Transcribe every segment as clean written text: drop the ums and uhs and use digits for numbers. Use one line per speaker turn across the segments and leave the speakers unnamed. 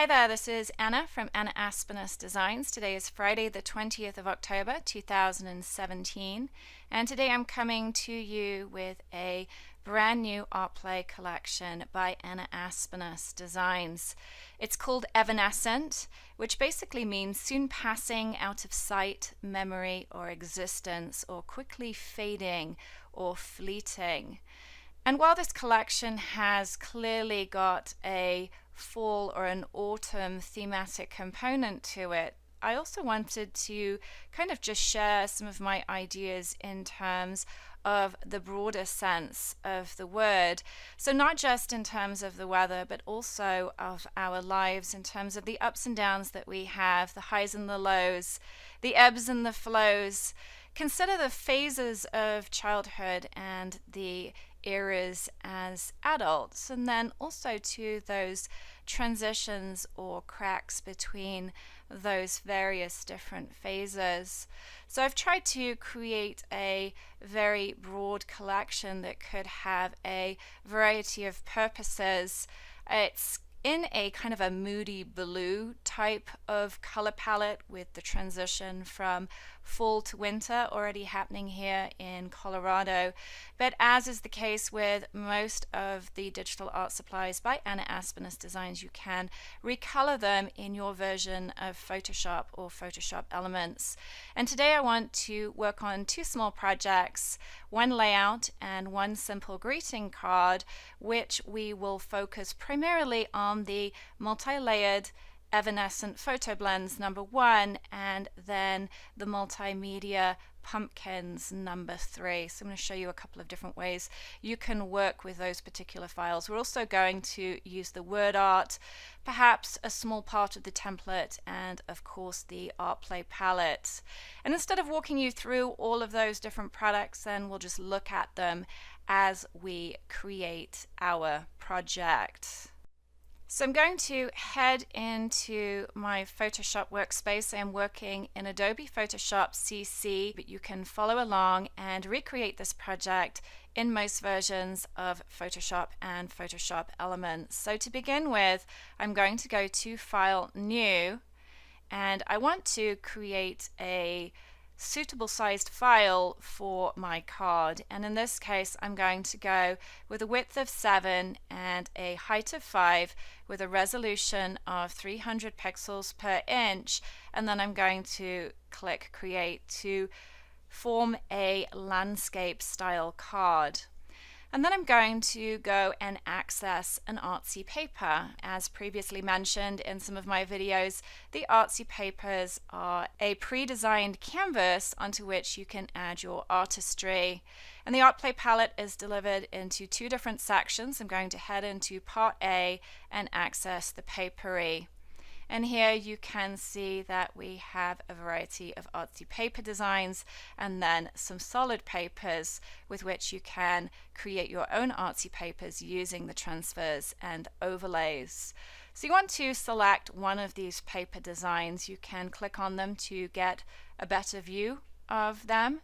Hi there, this is Anna from Anna Aspnes Designs. Today is Friday the 20th of October 2017, and today I'm coming to you with a brand new ArtPlay collection by Anna Aspnes Designs. It's called Evanescent, which basically means soon passing out of sight, memory, or existence, or quickly fading or fleeting. And while this collection has clearly got a fall or an autumn thematic component to it, I also wanted to kind of just share some of my ideas in terms of the broader sense of the word. So not just in terms of the weather, but also of our lives in terms of the ups and downs that we have, the highs and the lows, the ebbs and the flows. Consider the phases of childhood and the eras as adults, and then also to those transitions or cracks between those various different phases. So I've tried to create a very broad collection that could have a variety of purposes. It's in a kind of a moody blue type of color palette, with the transition from fall to winter already happening here in Colorado. But as is the case with most of the digital art supplies by Anna Aspnes Designs, you can recolor them in your version of Photoshop or Photoshop Elements. And today I want to work on two small projects, one layout and one simple greeting card, which we will focus primarily on the MultiLayered Evanescent FotoBlendz #1 and then the Multimedia Pumpkins #3. So I'm going to show you a couple of different ways you can work with those particular files. We're also going to use the word art, perhaps a small part of the template, and of course the ArtPlay palette. And instead of walking you through all of those different products, then we'll just look at them as we create our project. So I'm going to head into my Photoshop workspace. I am working in Adobe Photoshop CC, but you can follow along and recreate this project in most versions of Photoshop and Photoshop Elements. So to begin with, I'm going to go to File, New, and I want to create a suitable sized file for my card, and in this case I'm going to go with a width of 7 and a height of 5 with a resolution of 300 pixels per inch, and then I'm going to click Create to form a landscape style card. And then I'm going to go and access an Artsy paper. As previously mentioned in some of my videos, the Artsy Papers are a pre-designed canvas onto which you can add your artistry. And the ArtPlay palette is delivered into two different sections. I'm going to head into Part A and access the papery. And here you can see that we have a variety of Artsy paper designs and then some solid papers with which you can create your own Artsy papers using the transfers and overlays. So you want to select one of these paper designs. You can click on them to get a better view of them.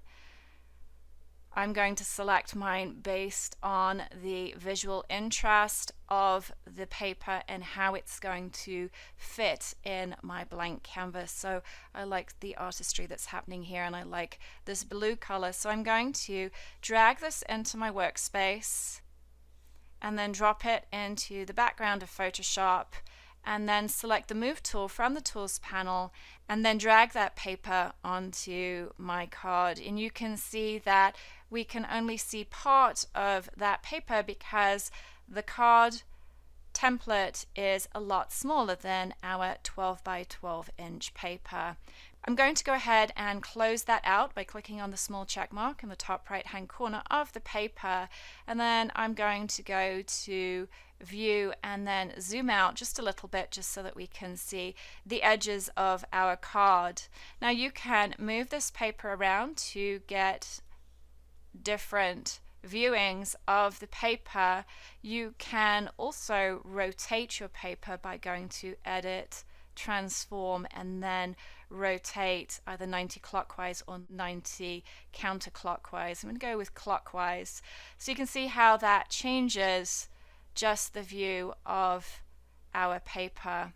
I'm going to select mine based on the visual interest of the paper and how it's going to fit in my blank canvas. So I like the artistry that's happening here, and I like this blue color. So I'm going to drag this into my workspace and then drop it into the background of Photoshop, and then select the Move tool from the Tools panel and then drag that paper onto my card. And you can see that we can only see part of that paper because the card template is a lot smaller than our 12 by 12 inch paper. I'm going to go ahead and close that out by clicking on the small check mark in the top right hand corner of the paper, and then I'm going to go to View and then zoom out just a little bit just so that we can see the edges of our card. Now you can move this paper around to get different viewings of the paper. You can also rotate your paper by going to Edit, Transform, and then rotate either 90 clockwise or 90 counterclockwise. I'm going to go with clockwise. So you can see how that changes just the view of our paper.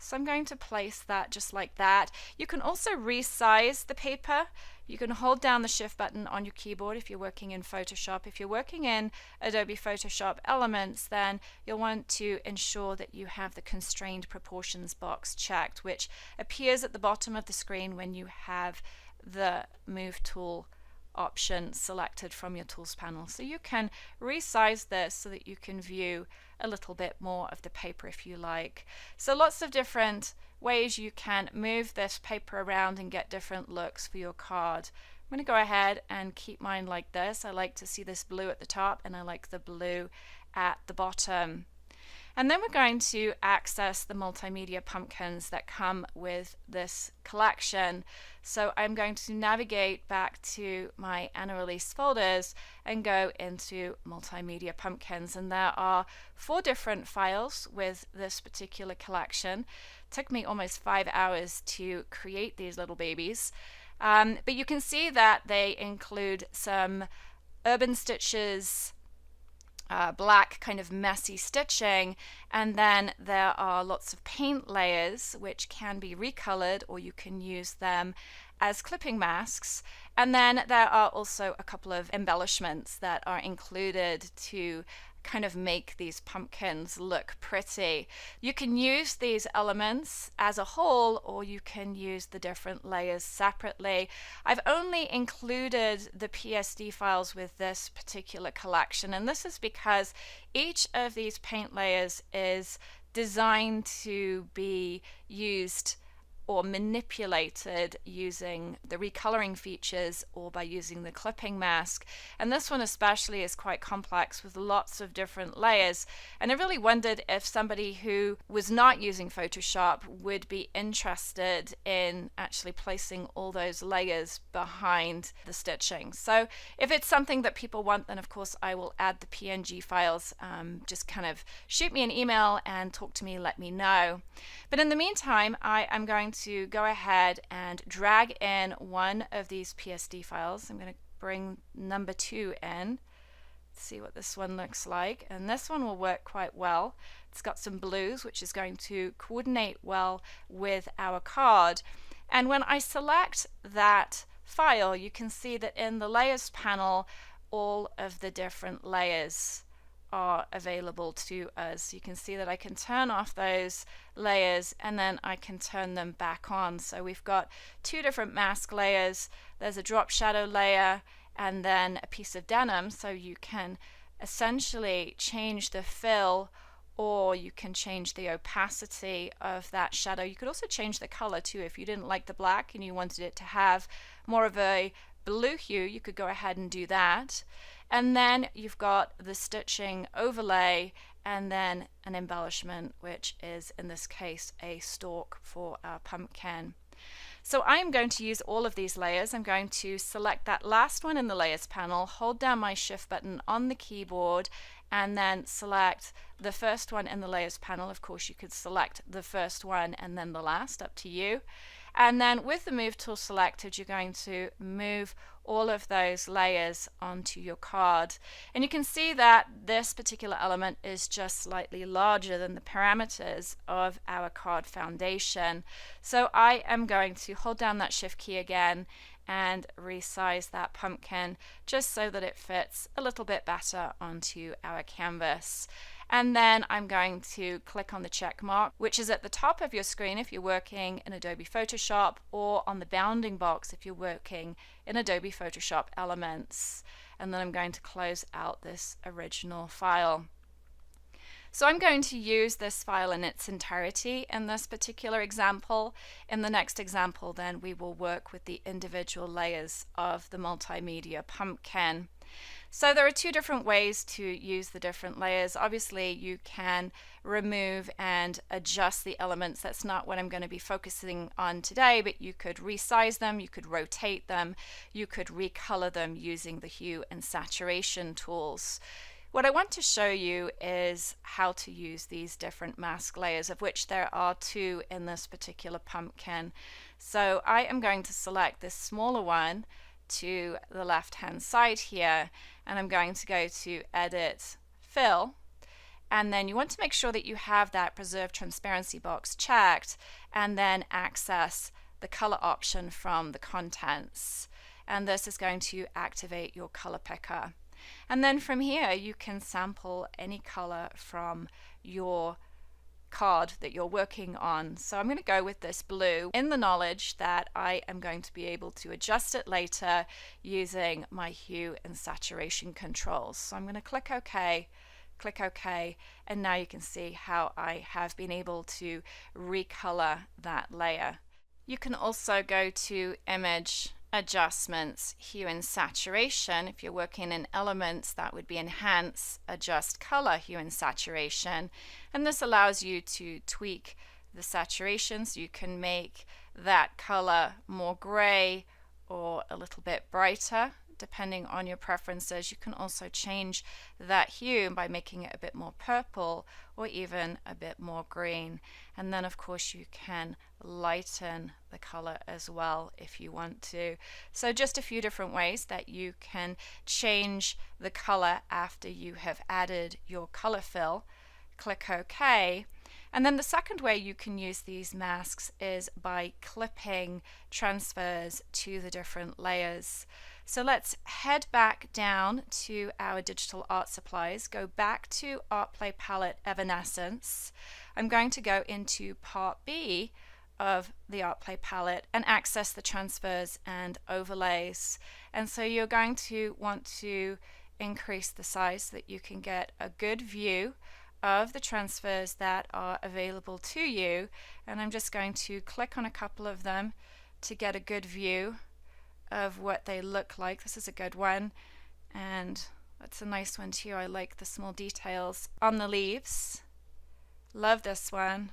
So I'm going to place that just like that. You can also resize the paper. You can hold down the shift button on your keyboard if you're working in Photoshop. If you're working in Adobe Photoshop Elements, then you'll want to ensure that you have the constrained proportions box checked, which appears at the bottom of the screen when you have the Move tool option selected from your tools panel. So you can resize this so that you can view a little bit more of the paper if you like. So lots of different ways you can move this paper around and get different looks for your card. I'm going to go ahead and keep mine like this. I like to see this blue at the top and I like the blue at the bottom. And then we're going to access the multimedia pumpkins that come with this collection. So I'm going to navigate back to my Anna Release folders and go into multimedia pumpkins. And there are 4 different files with this particular collection. It took me almost 5 hours to create these little babies. But you can see that they include some urban stitches, black kind of messy stitching, and then there are lots of paint layers which can be recolored or you can use them as clipping masks. And then there are also a couple of embellishments that are included to kind of make these pumpkins look pretty. You can use these elements as a whole or you can use the different layers separately. I've only included the PSD files with this particular collection, and this is because each of these paint layers is designed to be used or manipulated using the recoloring features or by using the clipping mask. And this one especially is quite complex with lots of different layers. And I really wondered if somebody who was not using Photoshop would be interested in actually placing all those layers behind the stitching. So if it's something that people want, then of course I will add the PNG files. Just kind of shoot me an email and talk to me, let me know. But in the meantime, I am going to go ahead and drag in one of these PSD files. I'm going to bring number 2 in. Let's see what this one looks like. And this one will work quite well. It's got some blues, which is going to coordinate well with our card. And when I select that file, you can see that in the layers panel, all of the different layers are available to us. You can see that I can turn off those layers and then I can turn them back on. So we've got 2 different mask layers. There's a drop shadow layer and then a piece of denim. So you can essentially change the fill or you can change the opacity of that shadow. You could also change the color too. If you didn't like the black and you wanted it to have more of a blue hue, you could go ahead and do that. And then you've got the stitching overlay and then an embellishment, which is in this case a stalk for our pumpkin. So I'm going to use all of these layers. I'm going to select that last one in the layers panel, hold down my shift button on the keyboard, and then select the first one in the layers panel. Of course, you could select the first one and then the last, up to you. And then with the move tool selected, you're going to move all of those layers onto your card. And you can see that this particular element is just slightly larger than the parameters of our card foundation. So I am going to hold down that shift key again and resize that pumpkin just so that it fits a little bit better onto our canvas. And then I'm going to click on the check mark, which is at the top of your screen if you're working in Adobe Photoshop, or on the bounding box if you're working in Adobe Photoshop Elements. And then I'm going to close out this original file. So I'm going to use this file in its entirety in this particular example. In the next example, then we will work with the individual layers of the multimedia pumpkin. So there are 2 different ways to use the different layers. Obviously, you can remove and adjust the elements. That's not what I'm going to be focusing on today, but you could resize them, you could rotate them, you could recolor them using the hue and saturation tools. What I want to show you is how to use these different mask layers, of which there are 2 in this particular pumpkin. So I am going to select this smaller one to the left hand side here, and I'm going to go to Edit, Fill, and then you want to make sure that you have that preserve transparency box checked, and then access the color option from the contents. And this is going to activate your color picker. And then from here you can sample any color from your card that you're working on. So I'm going to go with this blue in the knowledge that I am going to be able to adjust it later using my hue and saturation controls. So I'm going to click OK, and now you can see how I have been able to recolor that layer. You can also go to Image, Adjustments, Hue and Saturation. If you're working in elements, that would be Enhance, Adjust Color, Hue and Saturation. And this allows you to tweak the saturation so you can make that color more gray or a little bit brighter, depending on your preferences. You can also change that hue by making it a bit more purple or even a bit more green. And then of course you can lighten the color as well if you want to. So just a few different ways that you can change the color after you have added your color fill. Click OK. And then the second way you can use these masks is by clipping transfers to the different layers. So let's head back down to our digital art supplies, go back to ArtPlay Palette Evanescence. I'm going to go into Part B of the ArtPlay palette and access the transfers and overlays. And so you're going to want to increase the size so that you can get a good view of the transfers that are available to you. And I'm just going to click on a couple of them to get a good view of what they look like. This is a good one, and that's a nice one too. I like the small details on the leaves. Love this one.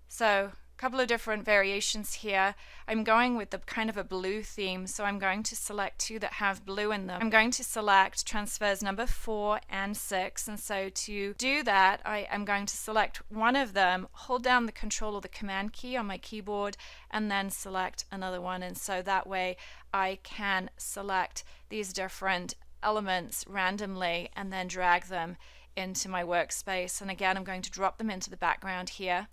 So a couple of different variations here. I'm going with the kind of a blue theme, so I'm going to select two that have blue in them. I'm going to select transfers number 4 and 6, and so to do that I am going to select one of them, hold down the Control or the Command key on my keyboard, and then select another one, and so that way I can select these different elements randomly and then drag them into my workspace. And again, I'm going to drop them into the background here.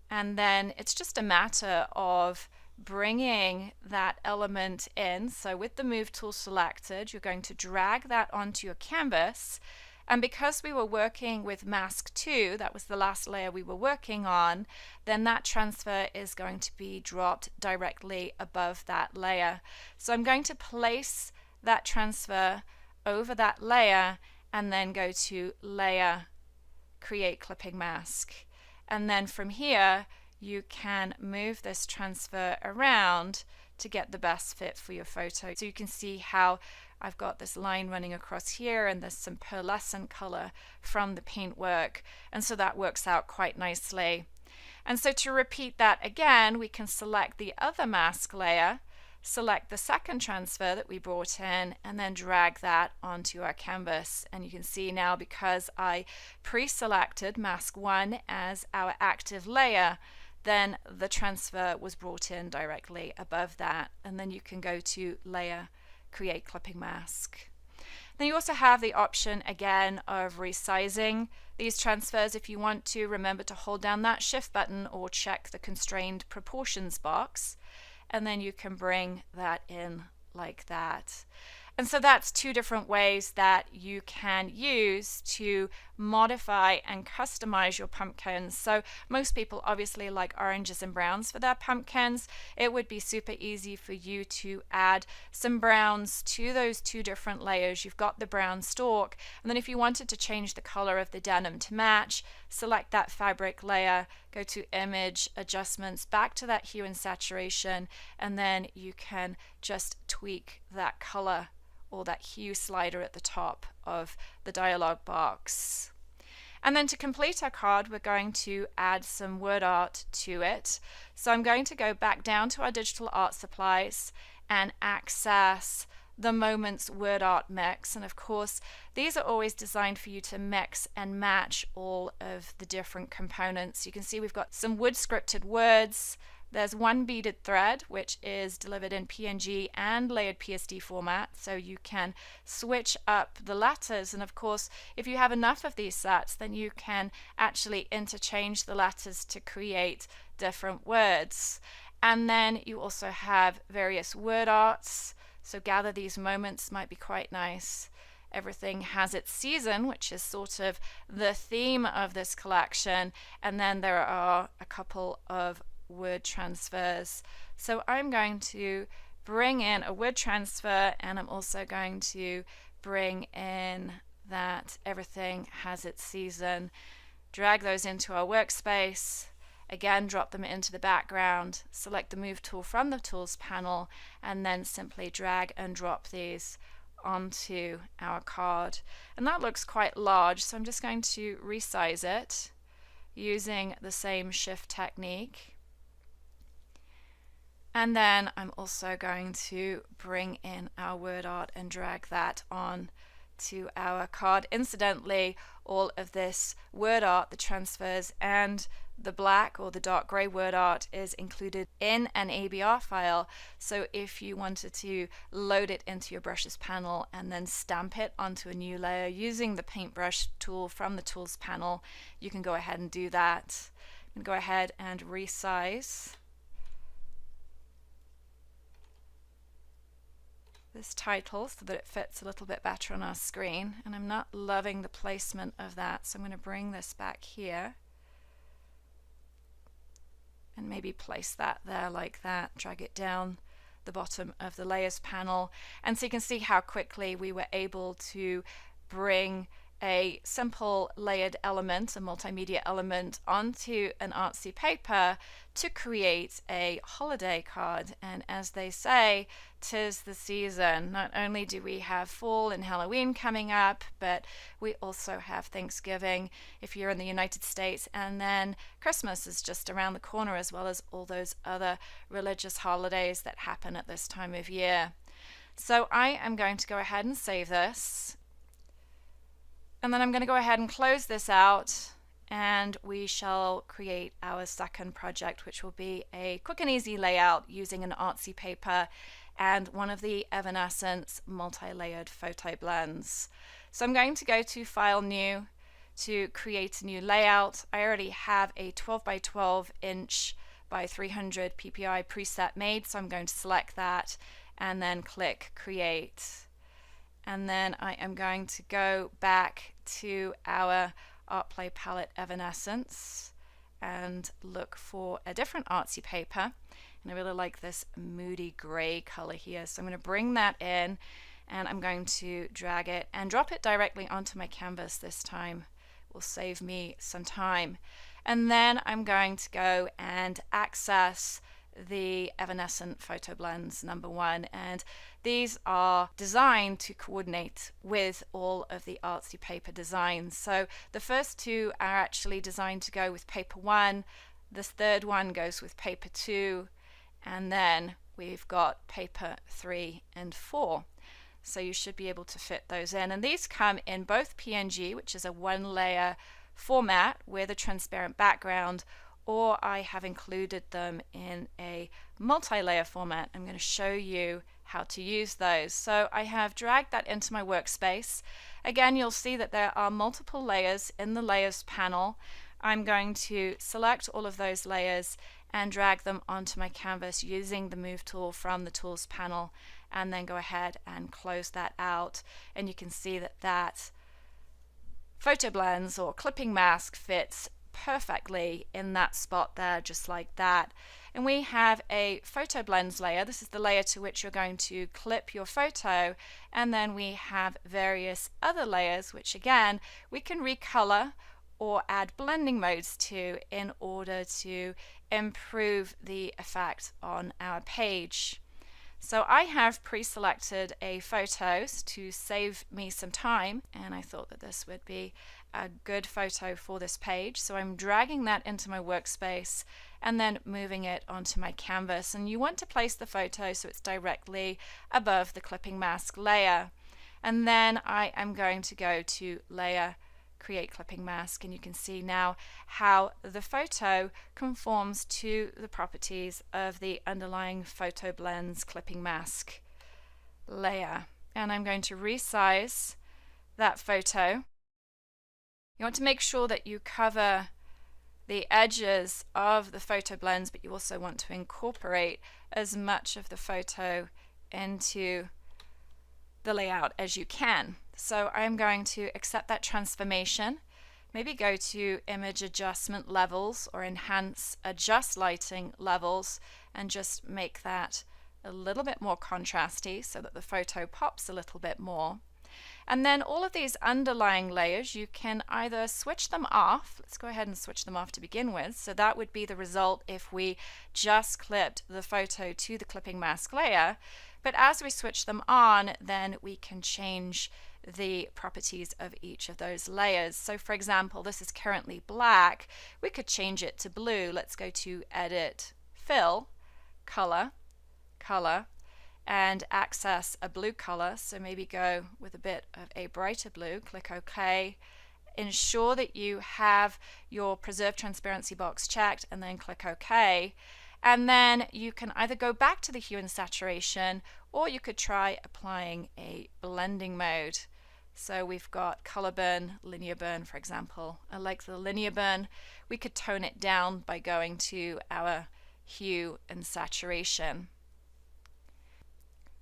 And then it's just a matter of bringing that element in. So with the Move tool selected, you're going to drag that onto your canvas. And because we were working with Mask 2, that was the last layer we were working on, then that transfer is going to be dropped directly above that layer. So I'm going to place that transfer over that layer and then go to Layer, Create Clipping Mask. And then from here you can move this transfer around to get the best fit for your photo. So you can see how I've got this line running across here, and there's some pearlescent color from the paintwork, and so that works out quite nicely. And so to repeat that again, we can select the other mask layer, select the second transfer that we brought in, and then drag that onto our canvas. And you can see now, because I pre-selected mask 1 as our active layer, then the transfer was brought in directly above that. And then you can go to Layer, Create Clipping Mask. Then you also have the option again of resizing these transfers if you want to. Remember to hold down that Shift button or check the Constrained Proportions box, and then you can bring that in like that. And so that's two different ways that you can use to modify and customize your pumpkins. So most people obviously like oranges and browns for their pumpkins. It would be super easy for you to add some browns to those two different layers. You've got the brown stalk, and then if you wanted to change the color of the denim to match, select that fabric layer, go to Image, Adjustments, back to that Hue and Saturation, and then you can just tweak that color or that hue slider at the top of the dialog box. And then to complete our card, we're going to add some word art to it. So I'm going to go back down to our digital art supplies and access the Moments word art mix. And of course, these are always designed for you to mix and match all of the different components. You can see we've got some wood scripted words, There's one beaded thread, which is delivered in PNG and layered PSD format, so you can switch up the letters. And of course, if you have enough of these sets, then you can actually interchange the letters to create different words. And then you also have various word arts, so gather these moments might be quite nice. Everything has its season, which is sort of the theme of this collection, and then there are a couple of word transfers. So I'm going to bring in a word transfer, and I'm also going to bring in that everything has its season. Drag those into our workspace. Again, drop them into the background, select the Move tool from the Tools panel, and then simply drag and drop these onto our card. And that looks quite large, so I'm just going to resize it using the same shift technique. And then I'm also going to bring in our word art and drag that on to our card. Incidentally, all of this word art, the transfers, and the black or the dark gray word art is included in an ABR file. So if you wanted to load it into your brushes panel and then stamp it onto a new layer using the paintbrush tool from the tools panel, you can go ahead and do that. I'm going to go ahead and resize this title so that it fits a little bit better on our screen, and I'm not loving the placement of that, so I'm going to bring this back here and maybe place that there like that, drag it down the bottom of the layers panel. And so you can see how quickly we were able to bring a simple layered element, a multimedia element, onto an Artsy paper to create a holiday card. And as they say, 'tis the season. Not only do we have fall and Halloween coming up, but we also have Thanksgiving if you're in the United States, and then Christmas is just around the corner, as well as all those other religious holidays that happen at this time of year. So I am going to go ahead and save this. And then I'm going to go ahead and close this out, and we shall create our second project, which will be a quick and easy layout using an Artsy paper and one of the Evanescent MultiLayered FotoBlendz. So I'm going to go to File, New to create a new layout. I already have a 12 by 12 inch by 300 ppi preset made, so I'm going to select that and then click Create. And then I am going to go back to our ArtPlay palette Evanescence and look for a different Artsy paper. And I really like this moody gray color here. So I'm going to bring that in, and I'm going to drag it and drop it directly onto my canvas this time. It will save me some time. And then I'm going to go and access the Evanescent FotoBlendz #1, and these are designed to coordinate with all of the Artsy paper designs. So the first two are actually designed to go with paper 1, this third one goes with paper 2, and then we've got paper 3 and 4. So you should be able to fit those in, and these come in both PNG, which is a one layer format with a transparent background, or I have included them in a multi-layer format. I'm going to show you how to use those. So I have dragged that into my workspace. Again, you'll see that there are multiple layers in the Layers panel. I'm going to select all of those layers and drag them onto my canvas using the Move tool from the Tools panel, and then go ahead and close that out. And you can see that that FotoBlendz or clipping mask fits perfectly in that spot there, just like that. And we have a FotoBlendz layer. This is the layer to which you're going to clip your photo, and then we have various other layers which again we can recolor or add blending modes to in order to improve the effect on our page. So I have pre-selected a photo to save me some time, and I thought that this would be a good photo for this page. So I'm dragging that into my workspace and then moving it onto my canvas. And you want to place the photo so it's directly above the clipping mask layer. And then I am going to go to Layer, create clipping mask, and you can see now how the photo conforms to the properties of the underlying FotoBlendz clipping mask layer. And I'm going to resize that photo. You want to make sure that you cover the edges of the FotoBlendz, but you also want to incorporate as much of the photo into the layout as you can. So I'm going to accept that transformation, maybe go to image adjustment levels or enhance adjust lighting levels, and just make that a little bit more contrasty so that the photo pops a little bit more. And then all of these underlying layers, you can either switch them off. Let's go ahead and switch them off to begin with. So that would be the result if we just clipped the photo to the clipping mask layer. But as we switch them on, then we can change the properties of each of those layers. So for example, this is currently black. We could change it to blue. Let's go to Edit, Fill, Color, Color, and access a blue color. So maybe go with a bit of a brighter blue, click OK. Ensure that you have your Preserve Transparency box checked, and then click OK. And then you can either go back to the hue and saturation, or you could try applying a blending mode. So we've got color burn, linear burn, for example. I like the linear burn. We could tone it down by going to our hue and saturation.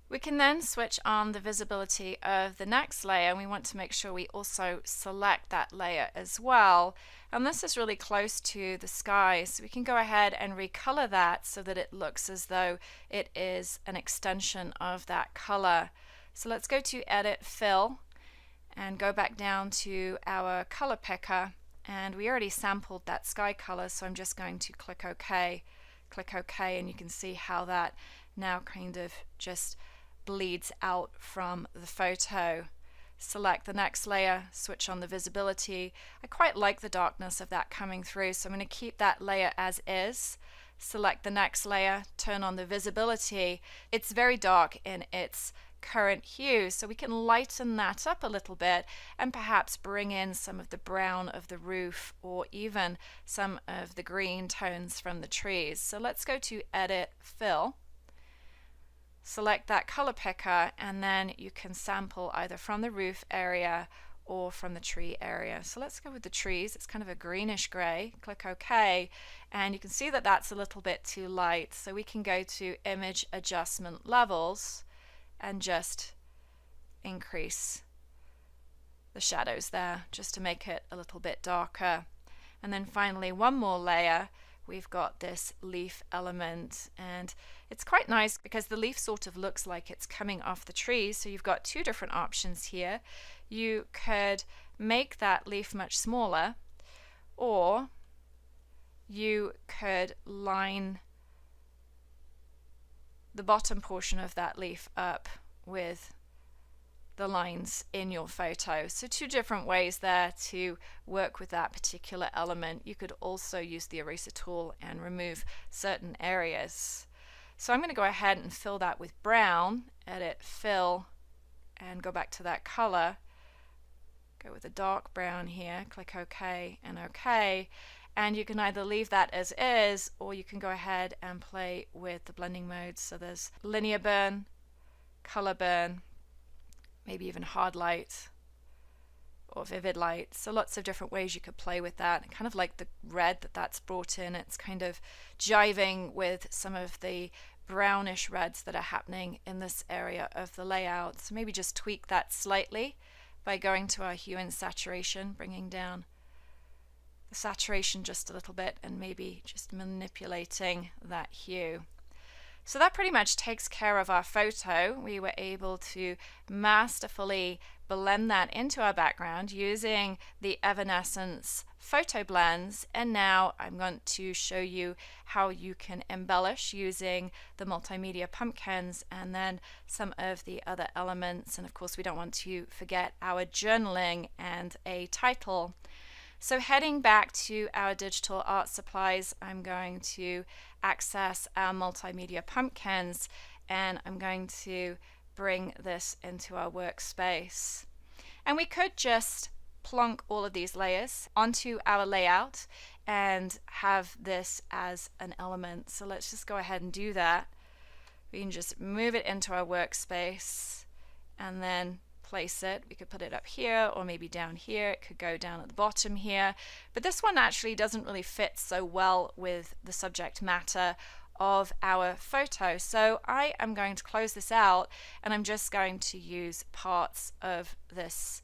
We can then switch on the visibility of the next layer, and we want to make sure we also select that layer as well. And this is really close to the sky, so we can go ahead and recolor that so that it looks as though it is an extension of that color. So let's go to Edit, Fill, and go back down to our color picker, and we already sampled that sky color, so I'm just going to click OK, and you can see how that now kind of just bleeds out from the photo. Select the next layer, switch on the visibility. I quite like the darkness of that coming through, so I'm going to keep that layer as is. Select the next layer, turn on the visibility. It's very dark in its current hue, so we can lighten that up a little bit and perhaps bring in some of the brown of the roof, or even some of the green tones from the trees. So let's go to Edit, Fill. Select that color picker, and then you can sample either from the roof area or from the tree area. So let's go with the trees. It's kind of a greenish gray. Click OK, and you can see that that's a little bit too light. So we can go to Image Adjustment Levels and just increase the shadows there just to make it a little bit darker. And then finally, one more layer. We've got this leaf element, and it's quite nice because the leaf sort of looks like it's coming off the tree. So you've got two different options here. You could make that leaf much smaller, or you could line the bottom portion of that leaf up with the lines in your photo. So two different ways there to work with that particular element. You could also use the eraser tool and remove certain areas. So I'm going to go ahead and fill that with brown, Edit, Fill, and go back to that color. Go with a dark brown here, click OK and OK. And you can either leave that as is, or you can go ahead and play with the blending modes. So there's linear burn, color burn, maybe even hard light or vivid light. So lots of different ways you could play with that. I kind of like the red that's brought in. It's kind of jiving with some of the brownish reds that are happening in this area of the layout. So maybe just tweak that slightly by going to our hue and saturation, bringing down the saturation just a little bit, and maybe just manipulating that hue. So that pretty much takes care of our photo. We were able to masterfully blend that into our background using the Evanescent FotoBlendz, and now I'm going to show you how you can embellish using the Multimedia Pumpkins and then some of the other elements. And of course we don't want to forget our journaling and a title. So heading back to our digital art supplies, I'm going to access our Multimedia Pumpkins, and I'm going to bring this into our workspace. And we could just plonk all of these layers onto our layout and have this as an element. So let's just go ahead and do that. We can just move it into our workspace and then place it. We could put it up here or maybe down here. It could go down at the bottom here. But this one actually doesn't really fit so well with the subject matter of our photo. So I am going to close this out and I'm just going to use parts of this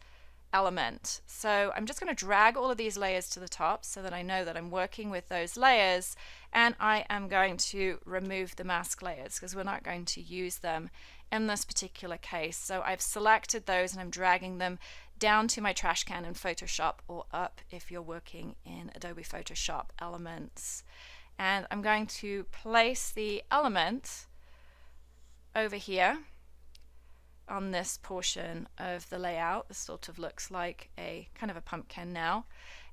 element. So I'm just going to drag all of these layers to the top so that I know that I'm working with those layers, and I am going to remove the mask layers because we're not going to use them in this particular case. So I've selected those and I'm dragging them down to my trash can in Photoshop, or up if you're working in Adobe Photoshop Elements. And I'm going to place the element over here on this portion of the layout. This sort of looks like a kind of a pumpkin now.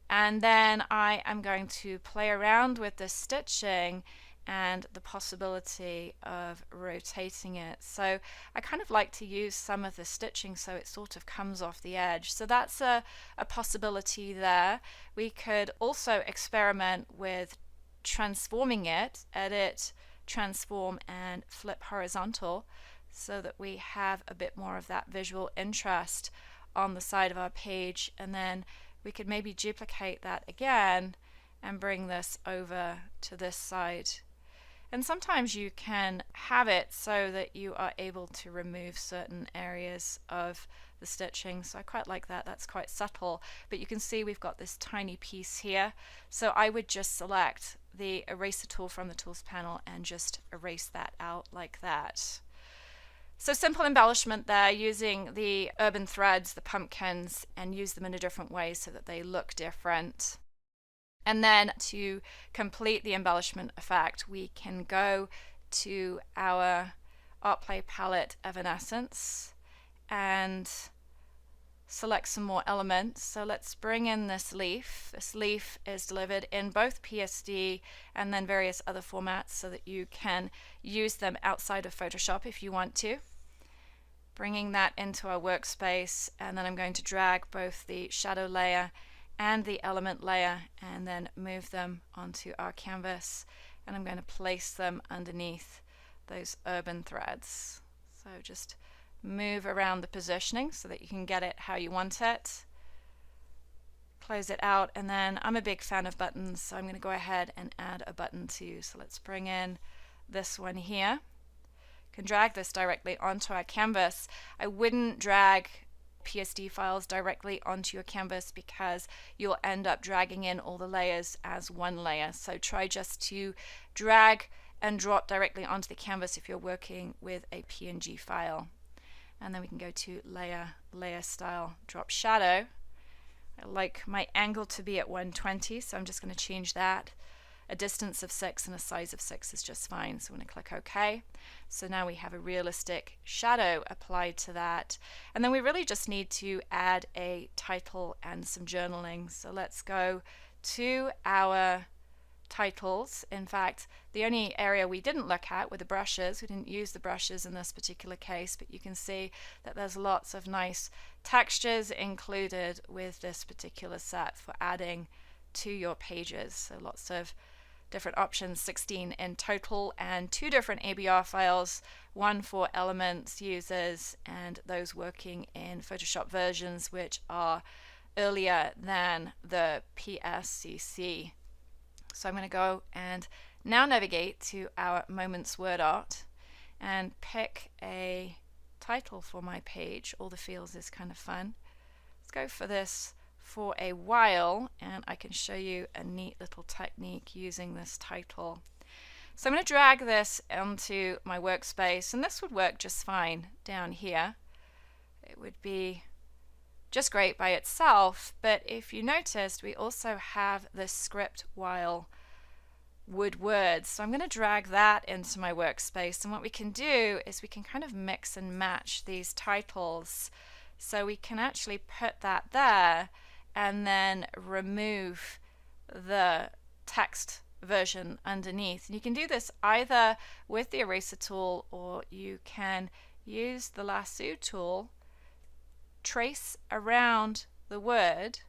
And then I am going to play around with the stitching and the possibility of rotating it. So I kind of like to use some of the stitching so it sort of comes off the edge. So that's a possibility there. We could also experiment with transforming it, edit, transform, and flip horizontal so that we have a bit more of that visual interest on the side of our page. And then we could maybe duplicate that again and bring this over to this side. And sometimes you can have it so that you are able to remove certain areas of the stitching. So I quite like that. That's quite subtle. But you can see we've got this tiny piece here. So I would just select the eraser tool from the tools panel and just erase that out like that. So simple embellishment there, using the urban threads, the pumpkins, and use them in a different way so that they look different. And then to complete the embellishment effect, we can go to our ArtPlay palette Evanescence and select some more elements. So let's bring in this leaf. This leaf is delivered in both PSD and then various other formats so that you can use them outside of Photoshop if you want to. Bringing that into our workspace, and then I'm going to drag both the shadow layer and the element layer and then move them onto our canvas, and I'm going to place them underneath those urban threads. So just move around the positioning so that you can get it how you want it. Close it out, and then I'm a big fan of buttons, so I'm going to go ahead and add a button too. So let's bring in this one here. Can drag this directly onto our canvas. I wouldn't drag PSD files directly onto your canvas because you'll end up dragging in all the layers as one layer. So try just to drag and drop directly onto the canvas if you're working with a PNG file. And then we can go to layer, layer style, drop shadow. I like my angle to be at 120, so I'm just going to change that. A distance of 6 and a size of 6 is just fine. So I'm going to click OK. So now we have a realistic shadow applied to that. And then we really just need to add a title and some journaling. So let's go to our titles. In fact, the only area we didn't look at were the brushes. We didn't use the brushes in this particular case, but you can see that there's lots of nice textures included with this particular set for adding to your pages. So lots of different options, 16 in total, and 2 different ABR files, one for Elements users and those working in Photoshop versions which are earlier than the PSCC. So I'm going to go and now navigate to our Moments Word Art and pick a title for my page. All the fields is kind of fun. Let's go for this for a while, and I can show you a neat little technique using this title. So I'm going to drag this onto my workspace, and this would work just fine down here. It would be just great by itself, but if you noticed, we also have the script while wood words. So I'm going to drag that into my workspace, and what we can do is we can kind of mix and match these titles. So we can actually put that there and then remove the text version underneath. And you can do this either with the eraser tool, or you can use the lasso tool, trace around the word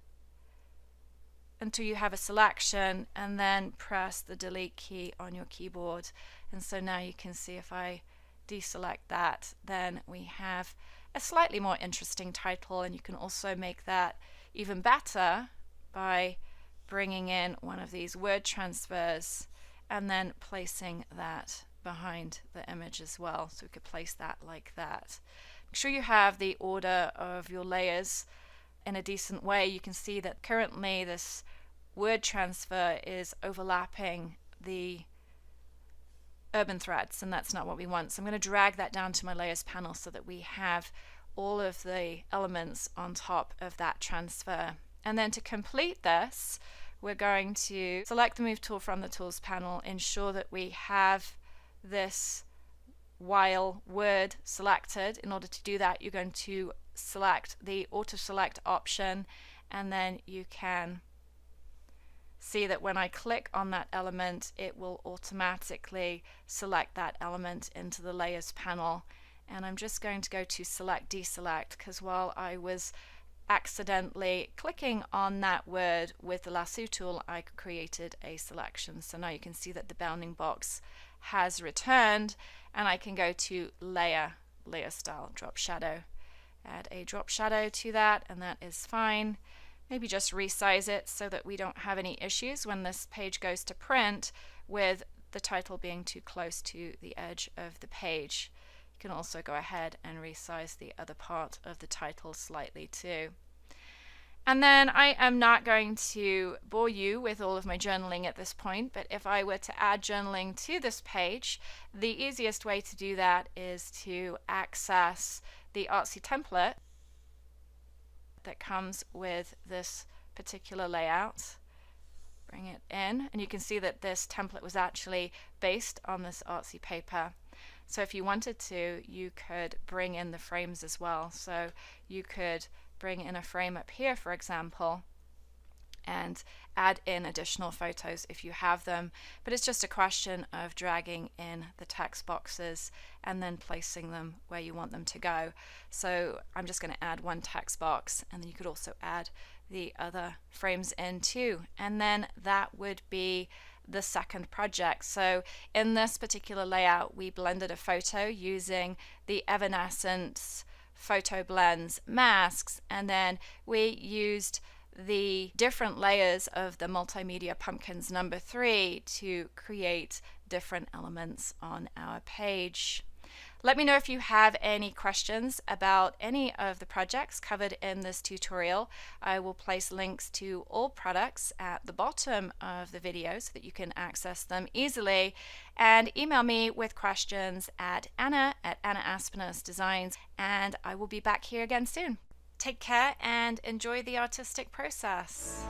until you have a selection, and then press the delete key on your keyboard. And so now you can see if I deselect that, then we have a slightly more interesting title, and you can also make that even better by bringing in one of these word transfers and then placing that behind the image as well. So we could place that like that. Make sure you have the order of your layers in a decent way. You can see that currently this word transfer is overlapping the urban threads, and that's not what we want. So I'm going to drag that down to my layers panel so that we have all of the elements on top of that transfer. And then to complete this, we're going to select the Move tool from the Tools panel, ensure that we have this while word selected. In order to do that, you're going to select the Auto Select option, and then you can see that when I click on that element, it will automatically select that element into the Layers panel. And I'm just going to go to Select Deselect, because while I was accidentally clicking on that word with the lasso tool, I created a selection. So now you can see that the bounding box has returned, and I can go to Layer Style, Drop Shadow. Add a drop shadow to that, and that is fine. Maybe just resize it so that we don't have any issues when this page goes to print with the title being too close to the edge of the page. You can also go ahead and resize the other part of the title slightly too. And then I am not going to bore you with all of my journaling at this point, but if I were to add journaling to this page, the easiest way to do that is to access the Artsy template that comes with this particular layout. Bring it in, and you can see that this template was actually based on this Artsy paper. So if you wanted to, you could bring in the frames as well. So you could bring in a frame up here, for example, and add in additional photos if you have them. But it's just a question of dragging in the text boxes and then placing them where you want them to go. So I'm just going to add one text box, and then you could also add the other frames in too. And then that would be the second project. So in this particular layout, we blended a photo using the Evanescent FotoBlendz masks, and then we used the different layers of the Multimedia Pumpkins number 3 to create different elements on our page. Let me know if you have any questions about any of the projects covered in this tutorial. I will place links to all products at the bottom of the video so that you can access them easily, and email me with questions at Anna Aspnes Designs, and I will be back here again soon. Take care and enjoy the artistic process.